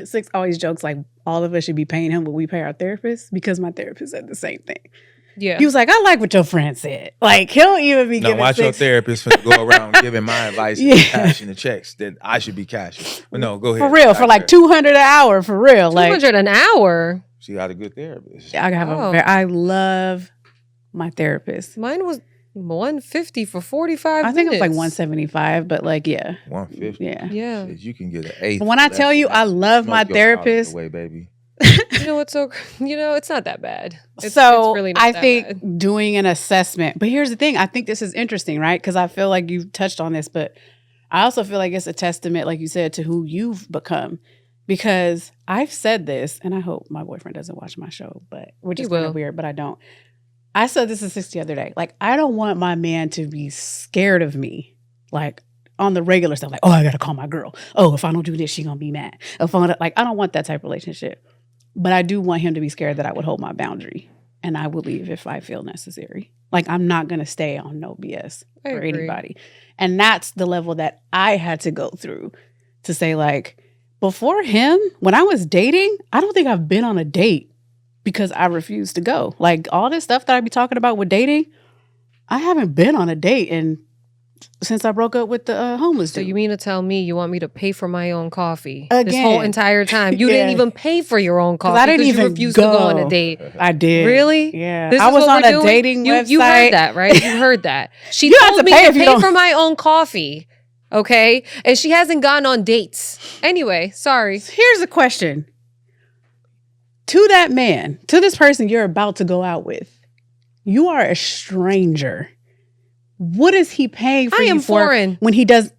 Six always jokes like all of us should be paying him, but we pay our therapist, because my therapist said the same thing. Yeah. He was like, I like what your friend said. Like, he'll even be giving watch your Six. therapist finna go around giving my advice and cashing the checks that I should be cashing. But no, go ahead. For real, for like $200 an hour, for real. Like, $200 an hour. She got a good therapist. I love my therapist. Mine was $150 for 45 I think minutes. it was like $175, but like, yeah. $150. Yeah. Yeah. Shit, you can get an eighth. But when I tell you, I love my therapist. Away, baby. You know what's so? You know, it's not that bad. It's really not I that think bad. doing an assessment. But here's the thing: I think this is interesting, right? Because I feel like you've touched on this, but I also feel like it's a testament, like you said, to who you've become. Because I've said this, and I hope my boyfriend doesn't watch my show, which is kind of weird, but I don't. I said this to Six the other day. Like, I don't want my man to be scared of me, like on the regular stuff. Like, oh, I gotta call my girl. Oh, if I don't do this, she gonna be mad. I don't want that type of relationship. But I do want him to be scared that I would hold my boundary, and I will leave if I feel necessary. Like, I'm not going to stay on no BS for anybody. And that's the level that I had to go through to say, like, before him, when I was dating, I don't think I've been on a date because I refused to go. Like, all this stuff that I be talking about with dating, I haven't been on a date since I broke up with the homeless dude. So you mean to tell me you want me to pay for my own coffee Again. this whole entire time? You didn't even pay for your own coffee. I didn't even you refused to go on a date. I did. Really? Yeah. This I is was what on we're a doing? dating website. You heard that, right? You heard that. She You have told to me pay to if you pay don't- for my own coffee. Okay? And she hasn't gone on dates. Anyway, sorry. Here's a question. To that man, to this person you're about to go out with, you are a stranger. What is he paying for I you am for foreign. when he does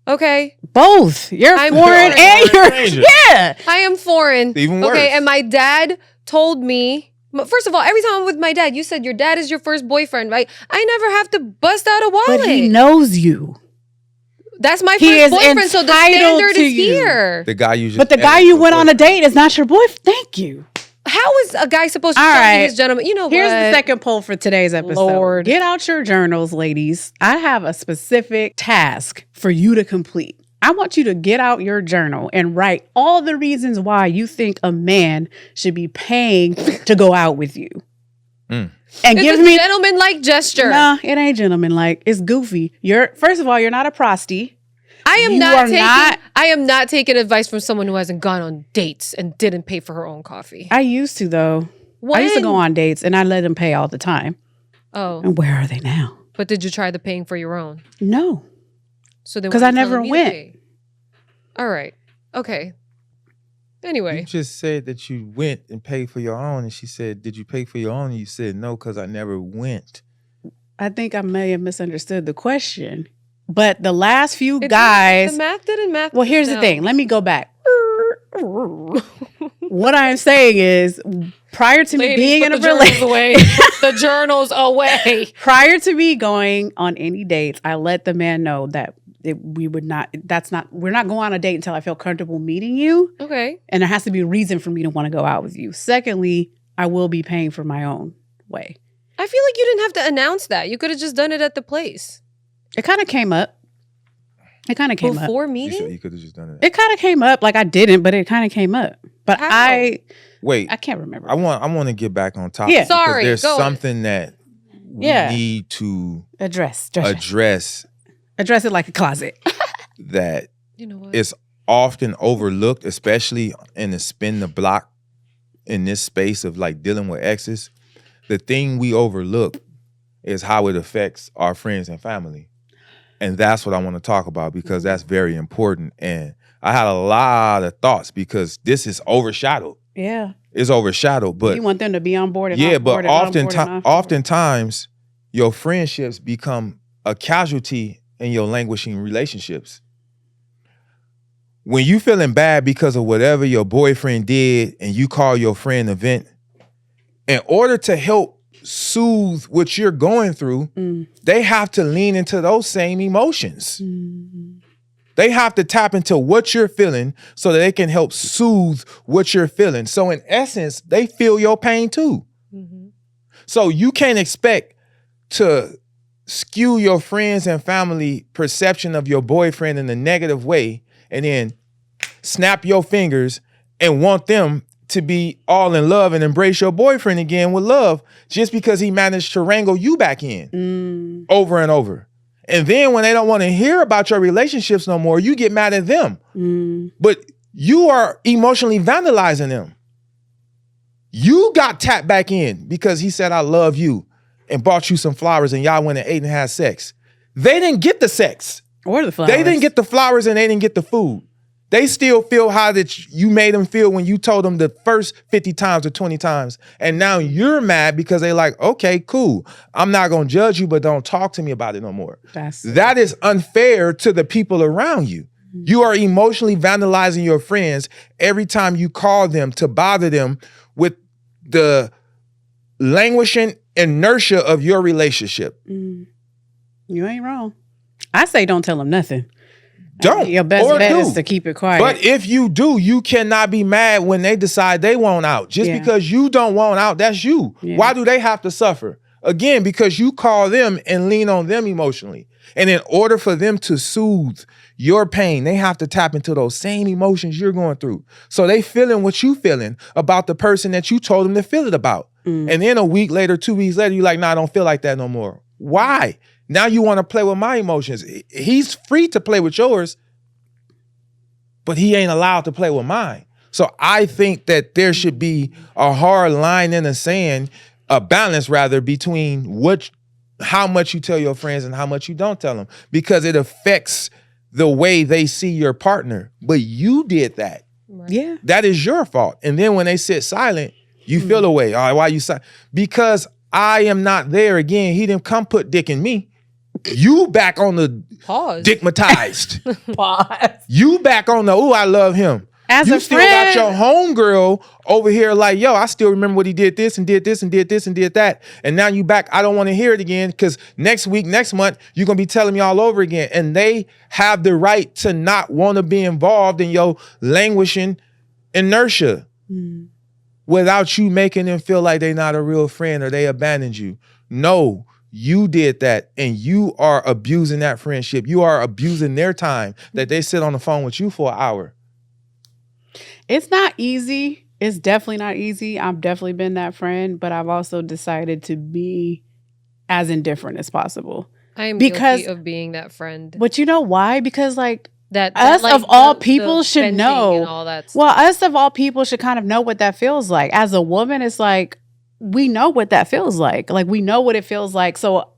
Okay? both? You're I'm foreign foreign. and you're Stranger. yeah. I am foreign. Even worse. Okay, and my dad told me, first of all, every time I'm with my dad, you said your dad is your first boyfriend, right? I never have to bust out a wallet. But he knows you. That's my He is first boyfriend, so the entitled standard to is you. here. The guy you just But the met guy is you your went on a boyfriend. date is not your boyfriend. Thank you. How is a guy supposed to All tell me right. his gentleman? You know Here's what? the second poll for today's episode. Lord. Get out your journals, ladies. I have a specific task for you to complete. I want you to get out your journal and write all the reasons why you think a man should be paying to go out with you. And It's give a me gentleman-like gesture. No, it ain't gentleman like. It's goofy. First of all, you're not a prosty. I am You not are taking. not- I am not taking advice from someone who hasn't gone on dates and didn't pay for her own coffee. I used to though. I used to go on dates and I let them pay all the time. Oh, And where are they now? but did you try the paying for your own? No. So then, 'Cause why I are you never telling me to went. pay? All right. Okay. Anyway, You just said that you went and paid for your own, and she said, "Did you pay for your own?" And you said, "No, because I never went." I think I may have misunderstood the question. But the last few It's- guys. the math didn't math. Well, here's the itself. thing. Let me go back. What I'm saying is, prior to me Ladies, being put in a the journals relationship, away. Put the journals away. prior to me going on any dates, I let the man know that we're not going on a date until I feel comfortable meeting you. Okay. And there has to be a reason for me to want to go out with you. Secondly, I will be paying for my own way. I feel like you didn't have to announce that. You could have just done it at the place It kind of came up. before You meeting. said you could have just done it. It kind of came up. Like I didn't, but it kind of came up. But How? Wait, I can't remember. I want to get back on topic. Yeah. because Sorry, there's go on. something that we Yeah. need to Address it like a closet. that You know what? is often overlooked, especially in the spin the block in this space of like dealing with exes. The thing we overlook is how it affects our friends and family. And that's what I want to talk about because that's very important. And I had a lot of thoughts because this is overshadowed. Yeah. It's overshadowed, but You want them to be on board and yeah, off but board and on board and off board. oftentimes your friendships become a casualty in your languishing relationships. When you feeling bad because of whatever your boyfriend did and you call your friend a vent, in order to help soothe what you're going through, they have to lean into those same emotions. They have to tap into what you're feeling so that they can help soothe what you're feeling. So in essence, they feel your pain too. Mhm. So you can't expect to skew your friends and family perception of your boyfriend in a negative way and then snap your fingers and want them to be all in love and embrace your boyfriend again with love just because he managed to wrangle you back in over and over. And then when they don't want to hear about your relationships no more, you get mad at them. But you are emotionally vandalizing them. You got tapped back in because he said, I love you, and bought you some flowers, and y'all went and ate and had sex. They didn't get the sex. Or the flowers. They didn't get the flowers and they didn't get the food. They still feel how that you made them feel when you told them the first 50 times or 20 times. And now you're mad because they like, okay, cool. I'm not going to judge you, but don't talk to me about it no more. That is unfair to the people around you. You are emotionally vandalizing your friends every time you call them to bother them with the languishing inertia of your relationship. You ain't wrong. I say don't tell them nothing. Don't. Your best bet is to keep it quiet. But if you do, you cannot be mad when they decide they want out. Just because you don't want out, that's you. Why do they have to suffer? Again, because you call them and lean on them emotionally. And in order for them to soothe your pain, they have to tap into those same emotions you're going through. So they feeling what you feeling about the person that you told them to feel it about. And then a week later, 2 weeks later, you're like, nah, I don't feel like that no more. Why? Now you want to play with my emotions. He's free to play with yours, but he ain't allowed to play with mine. So I think that there should be a hard line in the sand, a balance rather, between how much you tell your friends and how much you don't tell them, because it affects the way they see your partner. But you did that. Right. Yeah. That is your fault. And then when they sit silent, you feel away. All right, why you silent? Because I am not there again. He didn't come put dick in me. You back on the dickmatized. Pause. You back on the, I love him. As you a still friend, got your homegirl over here like, yo, I still remember what he did this and did this and did this and did that. And now you back, I don't want to hear it again because next week, next month, you're going to be telling me all over again. And they have the right to not want to be involved in your languishing inertia without you making them feel like they're not a real friend or they abandoned you. No, you did that and you are abusing that friendship. You are abusing their time that they sit on the phone with you for an hour. It's not easy. It's definitely not easy. I've definitely been that friend, but I've also decided to be as indifferent as possible. I am guilty of being that friend. But you know why? Because that us like, of all people should know. And all that stuff. Well, us of all people should kind of know what that feels like. As a woman, it's like, we know what that feels like. Like, we know what it feels like. So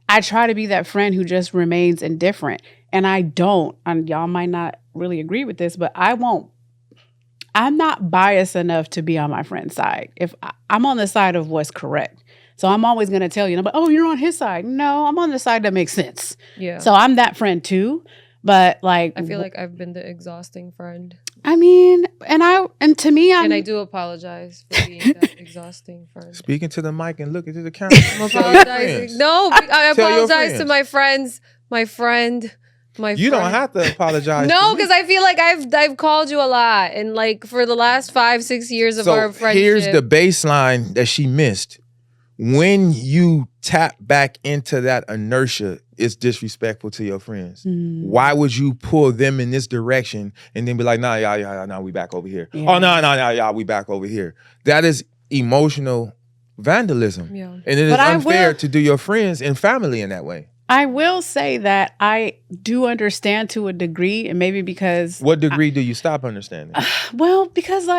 I try to be that friend who just remains indifferent. And I don't, and y'all might not really agree with this, but I'm not biased enough to be on my friend's side. If I'm on the side of what's correct. So I'm always going to tell you, but you're on his side. No, I'm on the side that makes sense. Yeah. So I'm that friend too. But I feel like I've been the exhausting friend. I mean, and to me, and I do apologize for being that exhausting friend. Speaking to the mic and looking to the camera. I'm apologizing. No, I apologize to my friends, my friend. You don't have to apologize. No, because I feel like I've called you a lot, and for the last 5-6 years of our friendship. Here's the baseline that she missed. When you tap back into that inertia, it's disrespectful to your friends. Why would you pull them in this direction and then be like, nah, we back over here. Yeah. Oh, no, we back over here. That is emotional vandalism. Yeah. And it is unfair to do your friends and family in that way. I will say that I do understand to a degree, and maybe because... What degree do you stop understanding? Well, because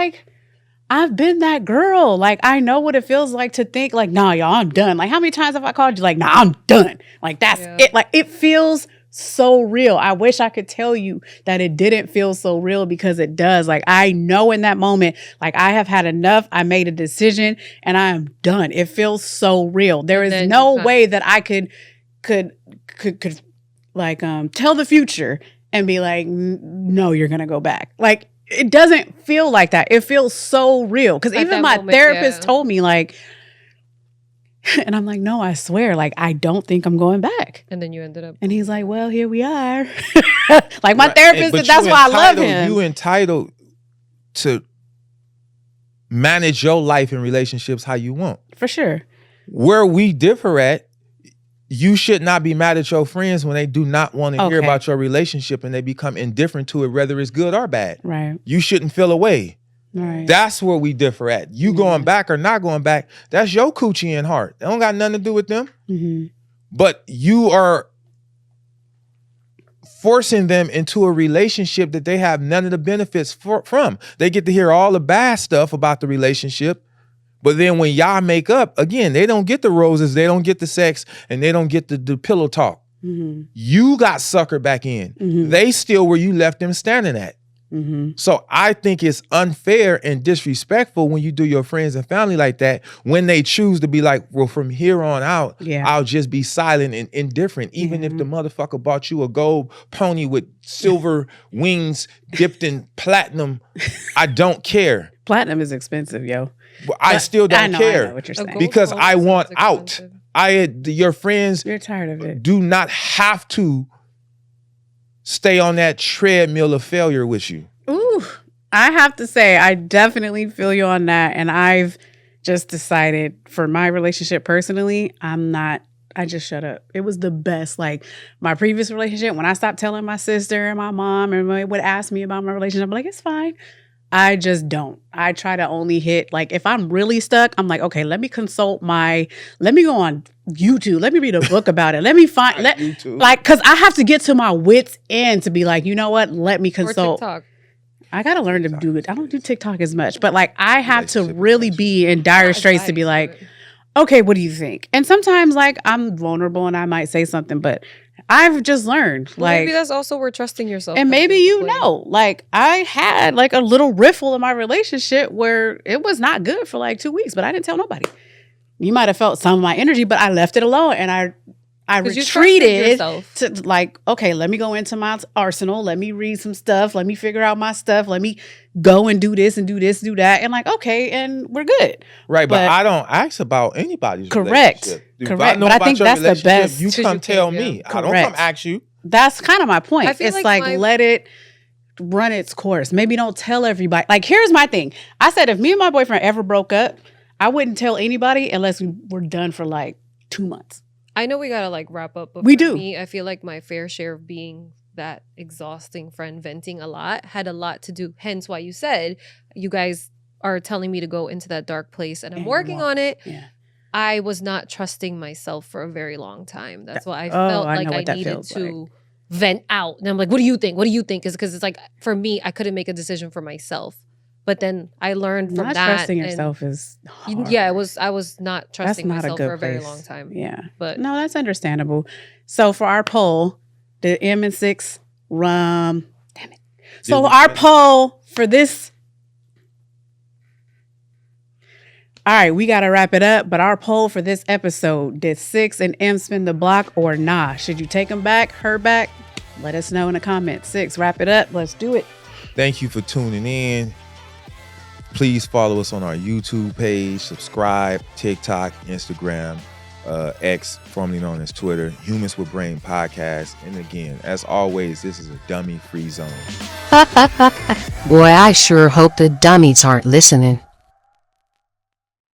I've been that girl. I know what it feels like to think nah, y'all, I'm done. How many times have I called you nah, I'm done. That's it. It feels so real. I wish I could tell you that it didn't feel so real, because it does. I know in that moment, I have had enough. I made a decision and I am done. It feels so real. There is no way that I could tell the future and be like, no, you're going to go back. It doesn't feel like that. It feels so real. Because even my therapist told me and I'm like, no, I swear, I don't think I'm going back. And then you ended up. And he's like, well, here we are. My therapist said, that's why I love him. You entitled to manage your life and relationships how you want. For sure. Where we differ at you should not be mad at your friends when they do not want to hear Okay. about your relationship and they become indifferent to it, whether it's good or bad. Right. You shouldn't feel away. Right. That's where we differ at. You going back or not going back, that's your coochie and heart. It don't got nothing to do with them. Mm-hmm. But you are forcing them into a relationship that they have none of the benefits from. They get to hear all the bad stuff about the relationship. But then when y'all make up, again, they don't get the roses, they don't get the sex, and they don't get the pillow talk. Mm-hmm. You got suckered back in. Mm-hmm. They still where you left them standing at. Mm-hmm. So I think it's unfair and disrespectful when you do your friends and family like that, when they choose to be like, well, from here on out, I'll just be silent and indifferent. Even if the motherfucker bought you a gold pony with silver wings dipped in platinum, I don't care. Platinum is expensive, yo. But I still don't care. I know what you're saying. Because I want out. Your friends You're tired of it. do not have to stay on that treadmill of failure with you. Ooh, I have to say, I definitely feel you on that. And I've just decided for my relationship personally, I just shut up. It was the best. Like my previous relationship, when I stopped telling my sister and my mom and they would ask me about my relationship, I'm like, it's fine. I just don't. I try to only hit, like, if I'm really stuck, I'm like, okay, let me go on YouTube. Let me read a book about it. Let me find, because I have to get to my wits' end to be like, you know what? Let me consult. Or TikTok. I got to learn to do it. I don't do TikTok as much, but like, I have to really be in dire straits to be like, okay, what do you think? And sometimes like I'm vulnerable and I might say something, but I've just learned, like, maybe that's also where trusting yourself. and maybe like I had like a little riffle in my relationship where it was not good for like 2 weeks, but I didn't tell nobody. You might have felt some of my energy, but I left it alone and I retreated to like, okay, let me go into my arsenal. Let me read some stuff. Let me figure out my stuff. Let me go and do this and do this, do that. And like, okay, and we're good. Right, but I don't ask about anybody's relationship. Correct. But I think that's the best. You come tell me. I don't come ask you. That's kind of my point. It's like let it run its course. Maybe don't tell everybody. Like, here's my thing. I said if me and my boyfriend ever broke up, I wouldn't tell anybody unless we were done for like 2 months. I know we gotta like wrap up, but we for do. Me, I feel like my fair share of being that exhausting friend, venting a lot, had a lot to do. Hence why you said you guys are telling me to go into that dark place, and I'm working on it. Yeah. I was not trusting myself for a very long time. That's why I felt like I needed to vent out. And I'm like, what do you think? What do you think? Because it's like, for me, I couldn't make a decision for myself. But then I learned from not that. Trusting yourself is hard. Yeah, I was not trusting myself for a very long time. Yeah. But no, that's understandable. So for our poll, the M and 6 rum. Damn it. So our poll for this. All right, we got to wrap it up. But our poll for this episode, did 6 and M spin the block or nah? Should you take them back, her back? Let us know in the comments. 6, wrap it up. Let's do it. Thank you for tuning in. Please follow us on our YouTube page, subscribe, TikTok, Instagram, X, formerly known as Twitter, Humans with Brain Podcast. And again, as always, this is a dummy-free zone. Boy, I sure hope the dummies aren't listening.